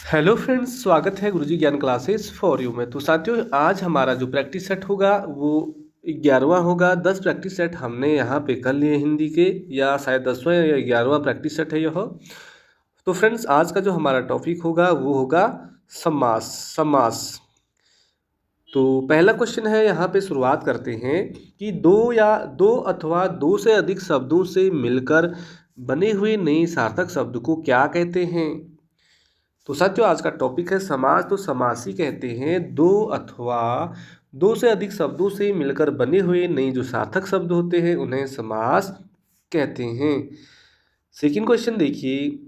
Hello friends, स्वागत है गुरुजी ज्ञान क्लासेस फॉर यू में। तो साथियों, आज हमारा जो प्रैक्टिस सेट होगा वो 11वां होगा। 10 प्रैक्टिस सेट हमने यहाँ पे कर लिए हिंदी के, या शायद 10वां या 11वां प्रैक्टिस सेट है यह। तो फ्रेंड्स, आज का जो हमारा टॉपिक होगा वो होगा समास। समास। तो पहला क्वेश्चन है, यहाँ पे शुरुआत करते हैं कि दो अथवा दो से अधिक शब्दों से मिलकर बने हुए नए सार्थक शब्द को क्या कहते हैं। तो साथियों, आज का टॉपिक है समास। तो समासी कहते हैं दो अथवा दो से अधिक शब्दों से मिलकर बने हुए नए जो सार्थक शब्द होते हैं उन्हें समास कहते हैं। सेकंड क्वेश्चन देखिए,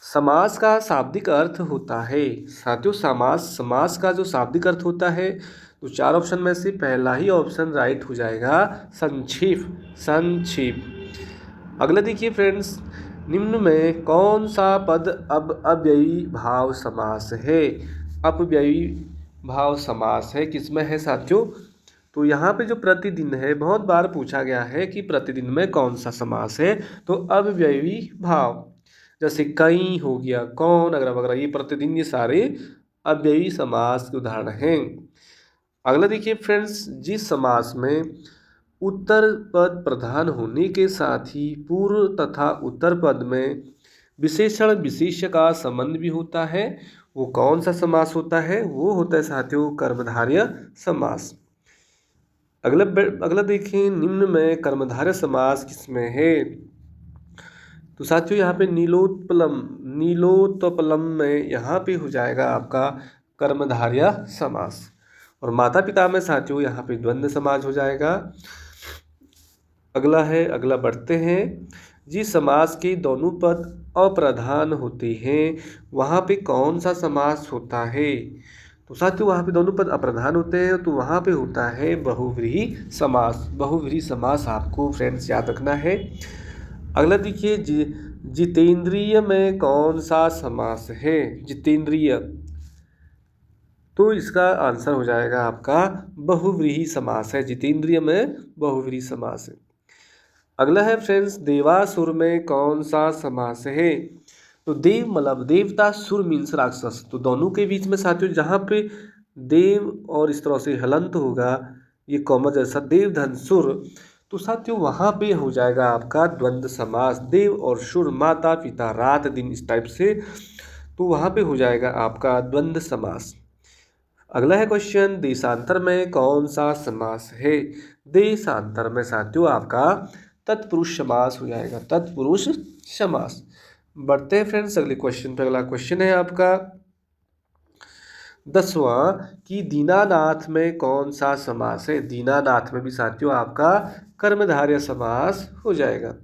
समास का शाब्दिक अर्थ होता है। साथियों, समास समास का जो शाब्दिक अर्थ होता है, तो चार ऑप्शन में से पहला ही ऑप्शन राइट हो जाएगा, संक्षेप। संक्षेप। अगला देखिए फ्रेंड्स, निम्न में कौन सा पद अब अव्ययी भाव समास है। अपव्ययी भाव समास है, किसमें है साथियों? तो यहाँ पे जो प्रतिदिन है, बहुत बार पूछा गया है कि प्रतिदिन में कौन सा समास है। तो अव्ययी भाव, जैसे कई हो गया, कौन, अगर वगैरह, ये प्रतिदिन, ये सारे अव्ययी समास के उदाहरण हैं। अगला देखिए फ्रेंड्स, जिस समास में उत्तर पद प्रधान होने के साथ ही पूर्व तथा उत्तर पद में विशेषण विशेष्य का संबंध भी होता है, वो कौन सा समास होता है? वो होता है साथियों कर्मधारय समास। अगला देखें, निम्न में कर्मधारय समास किसमें है। तो साथियों, यहाँ पे नीलोत्पलम में यहाँ पे हो जाएगा आपका कर्मधारय समास। और माता पिता में साथियों यहाँ पे द्वंद्व समास हो जाएगा। अगला बढ़ते हैं, जिस समास के दोनों पद अप्रधान होते हैं वहाँ पे कौन सा समास होता है। तो साथियों, वहाँ पे दोनों पद अप्रधान होते हैं तो वहाँ पे होता है बहुव्रीहि समास। बहुव्रीहि समास आपको फ्रेंड्स याद रखना है। अगला देखिए, जितेंद्रिय में कौन सा समास है। जितेंद्रिय, तो इसका आंसर हो जाएगा आपका बहुव्रीहि समास है। जितेंद्रिय में बहुव्रीहि समास है। अगला है फ्रेंड्स, देवासुर में कौन सा समास है। तो देव मतलब देवता, सुर मीन्स राक्षस। तो दोनों के बीच में साथियों जहाँ पे देव और इस तरह से हलंत होगा, ये कॉमा जैसा, देव धन सुर, तो साथियों वहाँ पे हो जाएगा आपका द्वंद्व समास। देव और सुर, माता पिता, रात दिन, इस टाइप से, तो वहाँ पे हो जाएगा आपका द्वंद्व समास। अगला है क्वेश्चन, देशांतर में कौन सा समास है। देशांतर में साथियों आपका तत्पुरुष समास हो जाएगा। तत्पुरुष समास। बढ़ते हैं फ्रेंड्स अगले क्वेश्चन पे। अगला क्वेश्चन है आपका 10वां कि दीनानाथ में कौन सा समास है। दीनानाथ में भी साथियों आपका कर्मधारय समास हो जाएगा।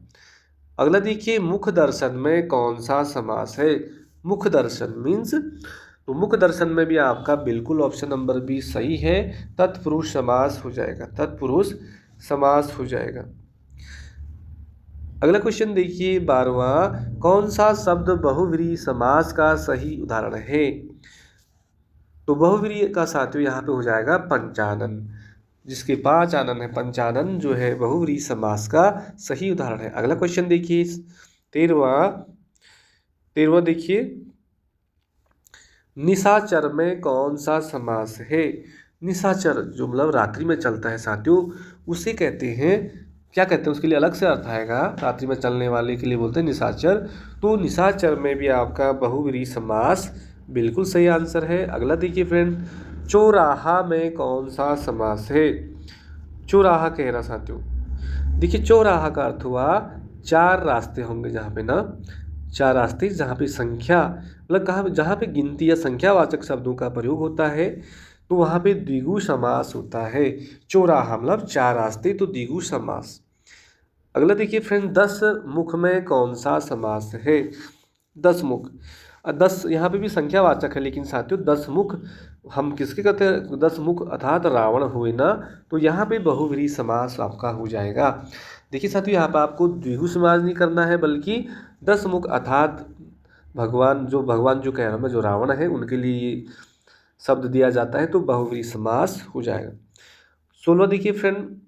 अगला देखिए, मुख दर्शन में कौन सा समास है। मुख दर्शन मीन्स, तो मुख दर्शन में भी आपका बिल्कुल ऑप्शन नंबर बी सही है, तत्पुरुष समास हो जाएगा। तत्पुरुष समास हो जाएगा। अगला क्वेश्चन देखिए 12वां, कौन सा शब्द बहुव्रीहि समास का सही उदाहरण है। तो बहुव्रीहि का साथियों यहाँ पे हो जाएगा पंचानन। जिसके 5 आनन है, पंचानन जो है बहुव्रीहि समास का सही उदाहरण है। अगला क्वेश्चन देखिए 13वां देखिए, निशाचर में कौन सा समास है। निशाचर जो मतलब रात्रि में चलता है साथियों, उसे कहते हैं, क्या कहते हैं, उसके लिए अलग से अर्थ आएगा। रात्रि में चलने वाले के लिए बोलते हैं निशाचर। तो निशाचर में भी आपका बहुव्रीहि समास बिल्कुल सही आंसर है। अगला देखिए फ्रेंड, चौराहा में कौन सा समास है। चौराहा कह रहा साथियों, देखिए चौराहा का अर्थ हुआ 4 रास्ते होंगे जहाँ पे ना, 4 रास्ते जहाँ पे संख्या मतलब कहाँ, जहाँ पे गिनती या संख्यावाचक शब्दों का प्रयोग होता है तो वहाँ पे द्विगु समास होता है। चौराहा मतलब 4 रास्ते, तो द्विगु समास। अगला देखिए फ्रेंड, 10 मुख में कौन सा समास है। 10 मुख, 10 यहाँ पे भी संख्यावाचक है, लेकिन साथियों 10 मुख हम किसके कहते हैं। 10 मुख अर्थात रावण हुए ना, तो यहाँ पे बहुव्रीहि समास आपका हो जाएगा। देखिए साथियों, यहाँ पर आपको द्विगु समास नहीं करना है, बल्कि 10 मुख अर्थात भगवान जो कह रहा हूँ मैं, जो रावण है उनके लिए ये शब्द दिया जाता है, तो बहुव्रीहि समास हो जाएगा। 16 देखिए फ्रेंड,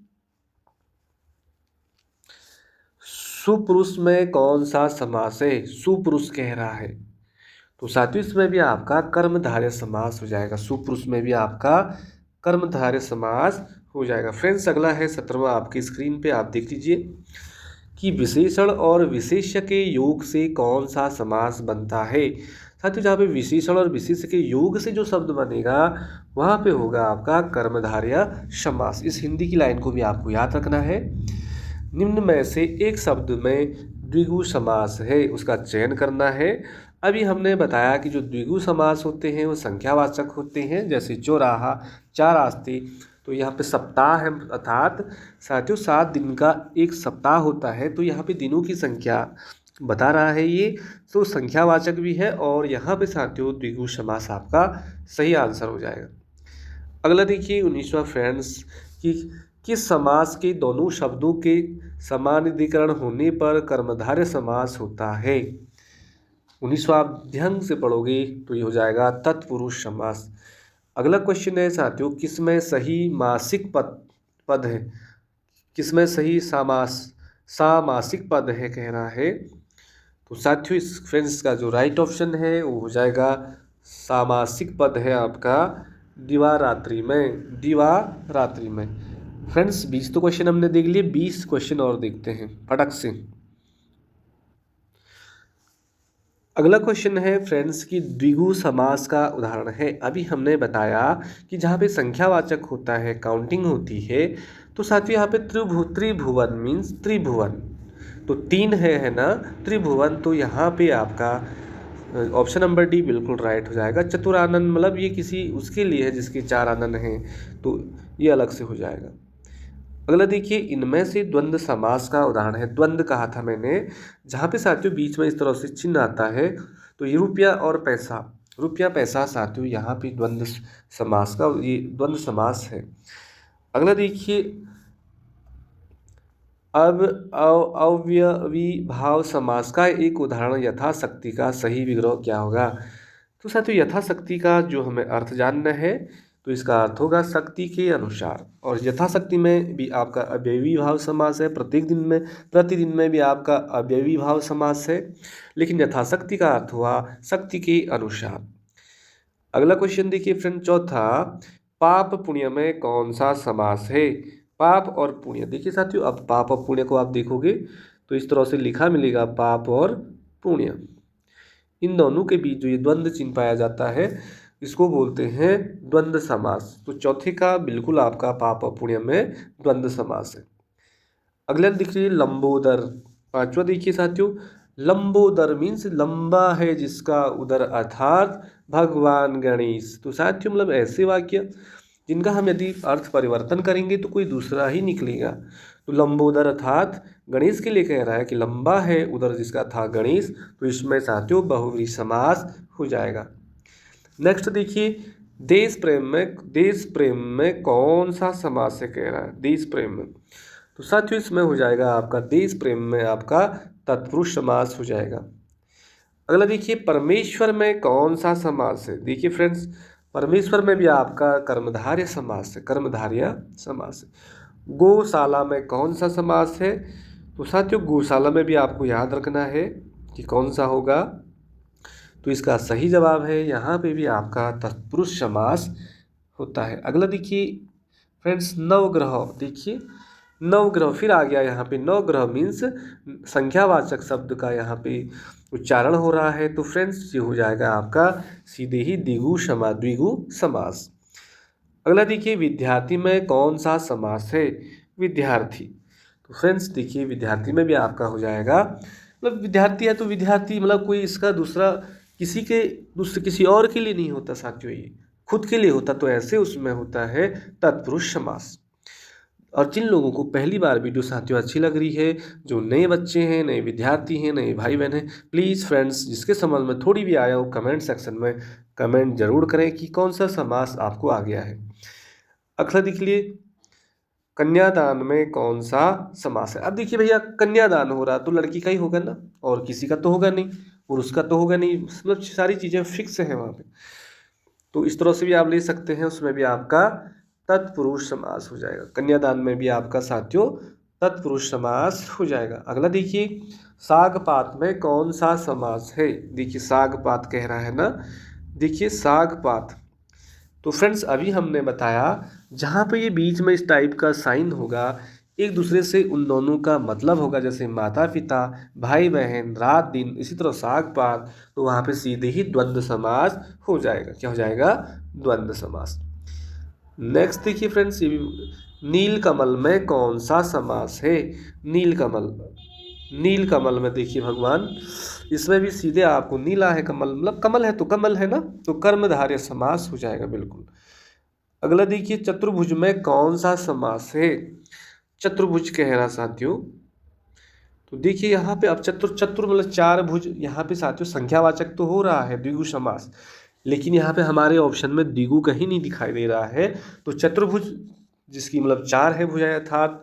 सुपुरुष में कौन सा समास है। सुपुरुष कह रहा है, तो साथियों इसमें भी आपका कर्मधारय समास हो जाएगा। सुपुरुष में भी आपका कर्मधारय समास हो जाएगा। फ्रेंड्स अगला है 17वां, आपकी स्क्रीन पे आप देख लीजिए कि विशेषण और विशेष्य के योग से कौन सा समास बनता है। साथियों जहाँ पे विशेषण और विशेष्य के योग से जो शब्द बनेगा वहाँ पे होगा आपका कर्मधारय समास। इस हिंदी की लाइन को भी आपको याद रखना है। निम्न में से एक शब्द में द्विगु समास है, उसका चयन करना है। अभी हमने बताया कि जो द्विगु समास होते हैं वो संख्यावाचक होते हैं, जैसे चौराहा, चार आस्ते। तो यहाँ पे सप्ताह है, अर्थात साथियों 7 दिन का एक सप्ताह होता है। तो यहाँ पे दिनों की संख्या बता रहा है ये, तो संख्यावाचक भी है और यहाँ पे साथियों द्विगु समास आपका सही आंसर हो जाएगा। अगला देखिए 19वां फ्रेंड्स कि किस समास के दोनों शब्दों के समानाधिकरण होने पर कर्मधारय समास होता है। 19वां आप ध्यान से पढ़ोगे तो ये हो जाएगा तत्पुरुष समास। अगला क्वेश्चन है साथियों किसमें सही मासिक पद है, किसमें सही सामासिक पद है कह रहा है। तो साथियों इस फ्रेंड्स का जो राइट ऑप्शन है वो हो जाएगा सामासिक पद है आपका दिवारात्रि में। फ्रेंड्स 20 तो क्वेश्चन हमने देख लिए, 20 क्वेश्चन और देखते हैं फटक से। अगला क्वेश्चन है फ्रेंड्स की द्विगु समास का उदाहरण है। अभी हमने बताया कि जहाँ पे संख्यावाचक होता है, काउंटिंग होती है, तो साथियों यहाँ पे त्रिभुवन मीन्स त्रिभुवन, तो 3 है ना त्रिभुवन। तो यहाँ पे आपका ऑप्शन नंबर डी बिल्कुल राइट हो जाएगा। चतुरानन मतलब ये किसी उसके लिए है जिसके 4 आनन हैं, तो ये अलग से हो जाएगा। अगला देखिए इनमें से द्वंद्व समास का उदाहरण है। द्वंद्व कहा था मैंने, जहाँ पे साथियों बीच में इस तरह से चिन्ह आता है, तो ये रुपया और पैसा, रुपया पैसा साथियों यहाँ पे द्वंद्व समास का ये द्वंद्व समास है। अगला देखिए अब अव्ययीभाव समास का एक उदाहरण यथाशक्ति का सही विग्रह क्या होगा। तो साथियों यथाशक्ति का जो हमें अर्थ जानना है, तो इसका अर्थ होगा शक्ति के अनुसार। और यथाशक्ति में भी आपका अव्ययी भाव समास है, प्रतिदिन में भी आपका अव्ययी भाव समास है, लेकिन यथाशक्ति का अर्थ हुआ शक्ति के अनुसार। अगला क्वेश्चन देखिए फ्रेंड चौथा, पाप पुण्य में कौन सा समास है। पाप और पुण्य, देखिए साथियों अब पाप और पुण्य को आप देखोगे तो इस तरह से लिखा मिलेगा पाप और पुण्य। इन दोनों के बीच जो ये द्वंद्व चिन्ह पाया जाता है इसको बोलते हैं द्वंद्व समास। तो चौथे का बिल्कुल आपका पाप और पुण्य में द्वंद्व समास है। अगला देखिए लंबोदर, पांचवा देखिए साथियों लंबोदर मीन्स लंबा है जिसका उदर, अर्थात भगवान गणेश। तो साथियों मतलब ऐसे वाक्य जिनका हम यदि अर्थ परिवर्तन करेंगे तो कोई दूसरा ही निकलेगा। तो लंबोदर अर्थात गणेश के लिए कह रहा है कि लंबा है उदर जिसका था गणेश, तो इसमें साथियों बहुव्रीहि समास हो जाएगा। नेक्स्ट देखिए देश प्रेम में कौन सा समास है कह रहा है। देश प्रेम में, तो साथियों इसमें हो जाएगा आपका देश प्रेम में आपका तत्पुरुष समास हो जाएगा। अगला देखिए परमेश्वर में कौन सा समास है। देखिए फ्रेंड्स परमेश्वर में भी आपका कर्मधारय समास है, कर्मधारय समास है। गौशाला में कौन सा समास है। तो साथियों गौशाला में भी आपको याद रखना है कि कौन सा होगा, तो इसका सही जवाब है यहाँ पे भी आपका तत्पुरुष समास होता है। अगला देखिए फ्रेंड्स नवग्रह, देखिए नवग्रह फिर आ गया यहाँ पे, नवग्रह मीन्स संख्यावाचक शब्द का यहाँ पे उच्चारण हो रहा है। तो फ्रेंड्स ये हो जाएगा आपका सीधे ही द्विगु समास। अगला देखिए विद्यार्थी में कौन सा समास है। विद्यार्थी, तो फ्रेंड्स देखिए विद्यार्थी में भी आपका हो जाएगा, मतलब विद्यार्थी है तो विद्यार्थी मतलब कोई इसका दूसरा किसी और के लिए नहीं होता साथियों, ये खुद के लिए होता, तो ऐसे उसमें होता है तत्पुरुष समास। और जिन लोगों को पहली बार वीडियो साथियों अच्छी लग रही है, जो नए बच्चे हैं, नए विद्यार्थी हैं, नए भाई बहन हैं, प्लीज़ फ्रेंड्स जिसके समझ में थोड़ी भी आया हो कमेंट सेक्शन में कमेंट जरूर करें कि कौन सा समास आपको आ गया है। अगला देख लिए कन्यादान में कौन सा समास है। अब देखिए भैया कन्यादान हो रहा तो लड़की का ही होगा ना, और किसी का तो होगा नहीं, पुरुष का तो होगा नहीं, मतलब सारी चीज़ें फिक्स हैं वहाँ पे। तो इस तरह से भी आप ले सकते हैं, उसमें भी आपका तत्पुरुष समास हो जाएगा। कन्यादान में भी आपका साथियों तत्पुरुष समास हो जाएगा। अगला देखिए, साग पात में कौन सा समास है? देखिए साग पात कह रहा है ना, देखिए साग पात। तो फ्रेंड्स अभी हमने बताया जहाँ पे ये बीच में इस टाइप का साइन होगा, एक दूसरे से उन दोनों का मतलब होगा, जैसे माता पिता, भाई बहन, रात दिन, इसी तरह साग पात, तो वहाँ पे सीधे ही द्वंद्व समास हो जाएगा। क्या हो जाएगा? द्वंद्व समास। नेक्स्ट देखिए फ्रेंड्स, ये नील कमल में कौन सा समास है? नील कमल, नील कमल में देखिए भगवान, इसमें भी सीधे आपको नीला है कमल, मतलब कमल है तो कमल है ना, तो कर्मधारय समास हो जाएगा बिल्कुल। अगला देखिए, चतुर्भुज में कौन सा समास है? चतुर्भुज कह रहा साथियों, तो देखिए यहाँ पे अब चतुर चतुर मतलब चार भुज, यहाँ पे साथियों संख्यावाचक तो हो रहा है द्विगु समास, लेकिन यहाँ पे हमारे ऑप्शन में द्विगु कहीं नहीं दिखाई दे रहा है। तो चतुर्भुज जिसकी मतलब चार है भुजाएं, अर्थात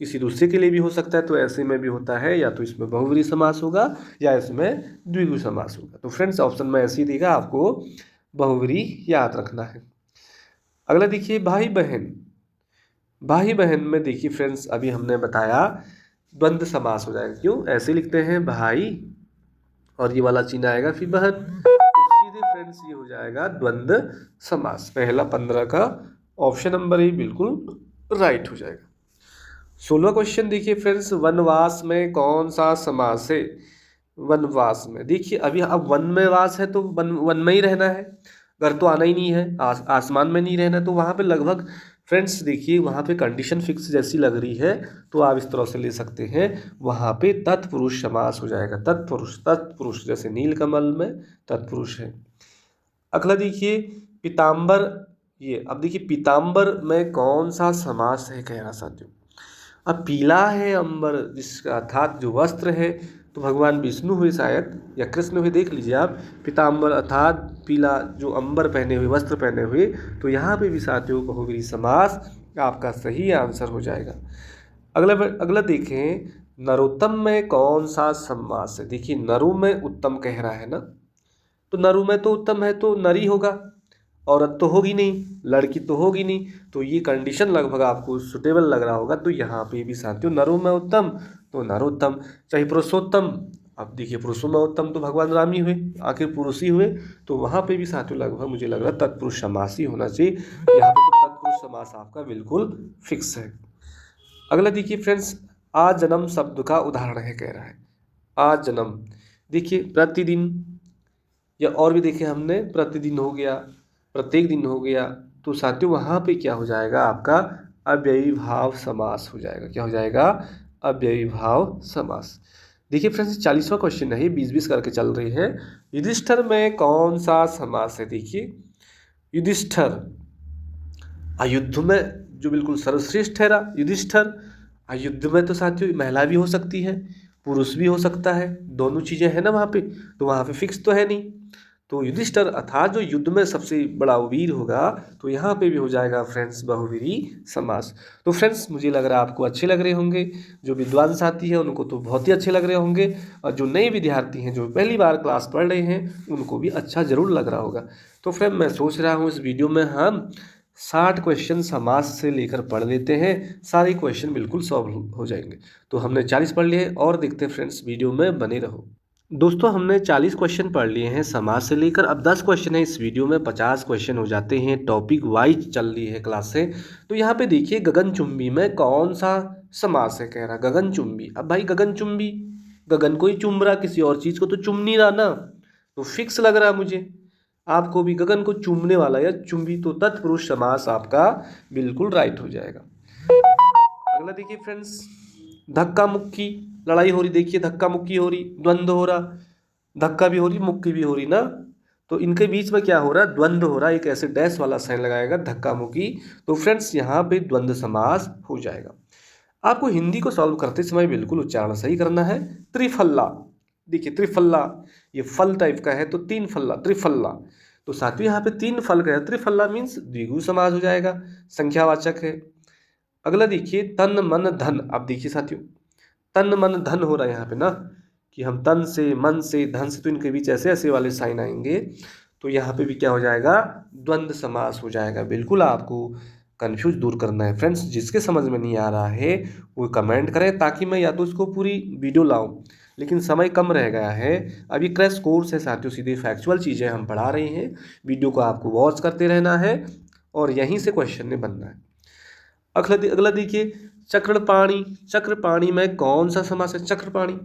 किसी दूसरे के लिए भी हो सकता है, तो ऐसे में भी होता है, या तो इसमें बहुव्रीहि समास होगा या इसमें द्विगु समास होगा। तो फ्रेंड्स ऑप्शन में ऐसे ही देगा, आपको बहुव्रीहि याद रखना है। अगला देखिए, भाई बहन, भाई बहन में देखिए फ्रेंड्स अभी हमने बताया द्वंद्व समास हो जाएगा। क्यों? ऐसे लिखते हैं भाई और ये वाला चिन्ह आएगा फिर बहन, तो सीधे फ्रेंड्स ये हो जाएगा द्वंद्व समास। पहला 15 का ऑप्शन नंबर ही बिल्कुल राइट हो जाएगा। 16वां क्वेश्चन देखिए फ्रेंड्स, वनवास में कौन सा समास है? वनवास में देखिए अभी अब वन में वास है तो वन में ही रहना है, घर तो आना ही नहीं है, आसमान में नहीं रहना है, तो वहाँ पे लगभग फ्रेंड्स देखिए वहाँ पे कंडीशन फिक्स जैसी लग रही है, तो आप इस तरह से ले सकते हैं, वहाँ पे तत्पुरुष समास हो जाएगा। तत्पुरुष, तत्पुरुष जैसे नीलकमल में तत्पुरुष है। अगला देखिए, पीताम्बर, ये अब देखिए पीताम्बर में कौन सा समास है कह रहा साथियों। अब पीला है अंबर, जिसका अर्थात जो वस्त्र है, तो भगवान विष्णु हुए शायद या कृष्ण हुए, देख लीजिए आप, पीताम्बर अर्थात पीला जो अंबर पहने हुए, वस्त्र पहने हुए, तो यहाँ पे भी साथियों बहुव्रीहि समास आपका सही आंसर हो जाएगा। अगला अगला देखें, नरोत्तम में कौन सा समास है? देखिए नरु में उत्तम कह रहा है ना, तो नरु में तो उत्तम है तो नरी होगा, औरत तो होगी नहीं, लड़की तो होगी नहीं, तो ये कंडीशन लगभग आपको सुटेबल लग रहा होगा। तो यहाँ पे भी साथियों नरों में उत्तम तो नरोत्तम, चाहे पुरुषोत्तम, अब देखिए पुरुषों में उत्तम तो भगवान राम ही हुए, आखिर पुरुष ही हुए, तो वहाँ पे भी साथियों लगभग मुझे लग रहा है तत्पुरुष समास ही होना चाहिए। यहाँ पे तो तत्पुरुष समास आपका बिल्कुल फिक्स है। अगला देखिए फ्रेंड्स, आज जन्म शब्द का उदाहरण है कह रहा है। आज जन्म देखिए प्रतिदिन, या और भी देखें हमने प्रतिदिन हो गया, प्रत्येक दिन हो गया, तो साथियों वहाँ पे क्या हो जाएगा आपका अव्ययीभाव समास हो जाएगा। क्या हो जाएगा? अव्ययीभाव समास। देखिए फ्रेंड्स 40वां क्वेश्चन है, ये 20-20 करके चल रही है। युधिष्ठिर में कौन सा समास है? देखिए युधिष्ठिर अयुद्ध में जो बिल्कुल सर्वश्रेष्ठ है युधिष्ठिर, अयुद्ध में तो साथियों महिला भी हो सकती है, पुरुष भी हो सकता है, दोनों चीज़ें हैं ना वहाँ पे, तो वहाँ पे फिक्स तो है नहीं। तो युधिष्ठिर अर्थात जो युद्ध में सबसे बड़ा वीर होगा, तो यहाँ पे भी हो जाएगा फ्रेंड्स बहुव्रीहि समास। तो फ्रेंड्स मुझे लग रहा है आपको अच्छे लग रहे होंगे, जो विद्वान साथी है उनको तो बहुत ही अच्छे लग रहे होंगे, और जो नए विद्यार्थी हैं जो पहली बार क्लास पढ़ रहे हैं उनको भी अच्छा ज़रूर लग रहा होगा। तो फ्रेंड मैं सोच रहा हूँ इस वीडियो में हम 60 क्वेश्चन समास से लेकर पढ़ लेते हैं, सारे क्वेश्चन बिल्कुल सॉल्व हो जाएंगे। तो हमने 40 पढ़ लिए और देखते हैं फ्रेंड्स, वीडियो में बने रहो। दोस्तों हमने 40 क्वेश्चन पढ़ लिए हैं समास से लेकर, अब 10 क्वेश्चन है इस वीडियो में, 50 क्वेश्चन हो जाते हैं, टॉपिक वाइज चल रही है क्लासें। तो यहाँ पे देखिए गगनचुंबी में कौन सा समास है कह रहा, गगनचुंबी। अब भाई गगनचुंबी, गगन को ही चुम रहा, किसी और चीज़ को तो चुम नहीं रहा ना, तो फिक्स लग रहा मुझे आपको भी गगन को चूमने वाला या चुंबी, तो तत्पुरुष समास आपका बिल्कुल राइट हो जाएगा। अगला देखिए फ्रेंड्स, धक्का मुक्की, लड़ाई हो रही, देखिए धक्का मुक्की हो रही, द्वंद्व हो रहा, धक्का भी हो रही मुक्की भी हो रही ना, तो इनके बीच में क्या हो रहा है? द्वंद्व हो रहा है, एक ऐसे डैश वाला साइन लगाएगा धक्का मुक्की, तो फ्रेंड्स यहाँ पे द्वंद्व समास हो जाएगा। आपको हिंदी को सॉल्व करते समय बिल्कुल उच्चारण सही करना है। त्रिफल्ला, देखिए त्रिफल्ला ये फल टाइप का है, तो 3 फल्ला त्रिफल्ला, तो साथियों यहाँ पे 3 फल का है, त्रिफल्ला मीन्स द्विगु समास हो जाएगा, संख्यावाचक है। अगला देखिए तन मन धन, अब देखिए साथियों तन मन धन हो रहा है यहाँ पे ना, कि हम तन से, मन से, धन से, तो इनके बीच ऐसे ऐसे वाले साइन आएंगे, तो यहाँ पे भी क्या हो जाएगा? द्वंद्व समास हो जाएगा। बिल्कुल आपको कन्फ्यूज दूर करना है फ्रेंड्स। जिसके समझ में नहीं आ रहा है वो कमेंट करें, ताकि मैं या तो इसको पूरी वीडियो लाऊं, लेकिन समय कम रह गया है। अभी क्रैश कोर्स है साथियों, सीधे फैक्चुअल चीज़ें हम पढ़ा रहे हैं। वीडियो को आपको वॉच करते रहना है और यहीं से क्वेश्चन ने बनना है। अगला देखिए, चक्रपाणी। चक्रपाणी में कौन सा समास है? चक्रपाणी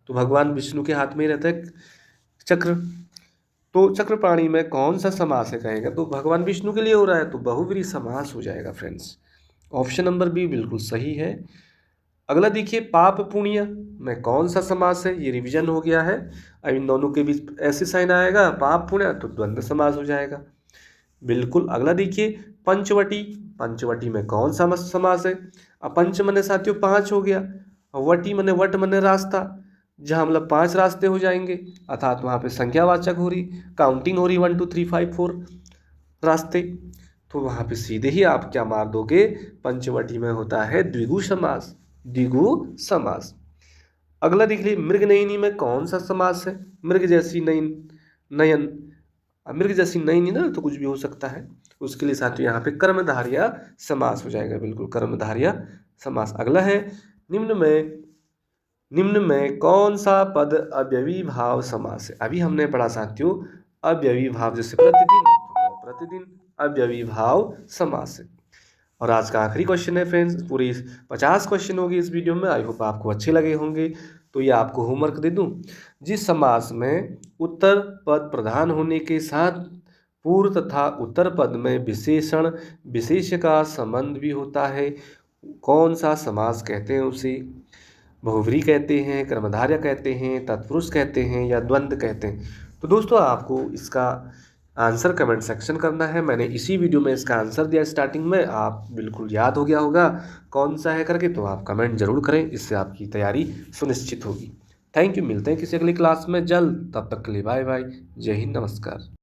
तो भगवान विष्णु के हाथ में रहता है चक्र, तो चक्रपाणी में कौन सा समास है कहेगा तो भगवान विष्णु के लिए हो रहा है, तो बहुव्रीहि समास हो जाएगा फ्रेंड्स। ऑप्शन नंबर बी बिल्कुल सही है। अगला देखिए, पाप पुण्य में कौन सा समास है? ये रिवीजन हो गया है। अब इन दोनों के बीच ऐसे साइन आएगा पाप पुण्य, तो द्वंद्व समास हो जाएगा बिल्कुल। अगला देखिए, पंचवटी। पंचवटी में कौन सा समास है? अब पंच मने साथियों 5 हो गया, वटी मने वट मने रास्ता, जहाँ मतलब 5 रास्ते हो जाएंगे, अर्थात वहाँ पे संख्यावाचक हो रही, काउंटिंग हो रही 1 2 3 5 4 रास्ते, तो वहाँ पे सीधे ही आप क्या मार दोगे? पंचवटी में होता है द्विगु समास, द्विगु समास। अगला देख लीजिए, मृगनयनी में कौन सा समास है? मृग जैसी नयन, नयन, मृग जैसी नयनी ना, तो कुछ भी हो सकता है, उसके लिए साथियों यहाँ पे कर्मधारय समास हो जाएगा, बिल्कुल कर्मधारय समास। अगला है, निम्न में कौन सा पद अव्ययी भाव समास है? अभी हमने पढ़ा साथियों अव्ययी भाव, जैसे प्रतिदिन, प्रतिदिन अव्ययी भाव समास है। और आज का आखिरी क्वेश्चन है फ्रेंड्स, पूरी 50 क्वेश्चन होगी इस वीडियो में, आई होप आपको अच्छे लगे होंगे। तो ये आपको होमवर्क दे दूं, जिस समास में उत्तर पद प्रधान होने के साथ पूर्व तथा उत्तर पद में विशेषण विशेष का संबंध भी होता है, कौन सा समास कहते हैं उसे? बहुव्रीहि कहते हैं, कर्मधारय कहते हैं, तत्पुरुष कहते हैं, या द्वंद्व कहते हैं? तो दोस्तों आपको इसका आंसर कमेंट सेक्शन करना है। मैंने इसी वीडियो में इसका आंसर दिया स्टार्टिंग में, आप बिल्कुल याद हो गया होगा कौन सा है करके, तो आप कमेंट जरूर करें, इससे आपकी तैयारी सुनिश्चित होगी। थैंक यू, मिलते हैं किसी अगली क्लास में जल्द, तब तक के लिए बाय बाय, जय हिंद, नमस्कार।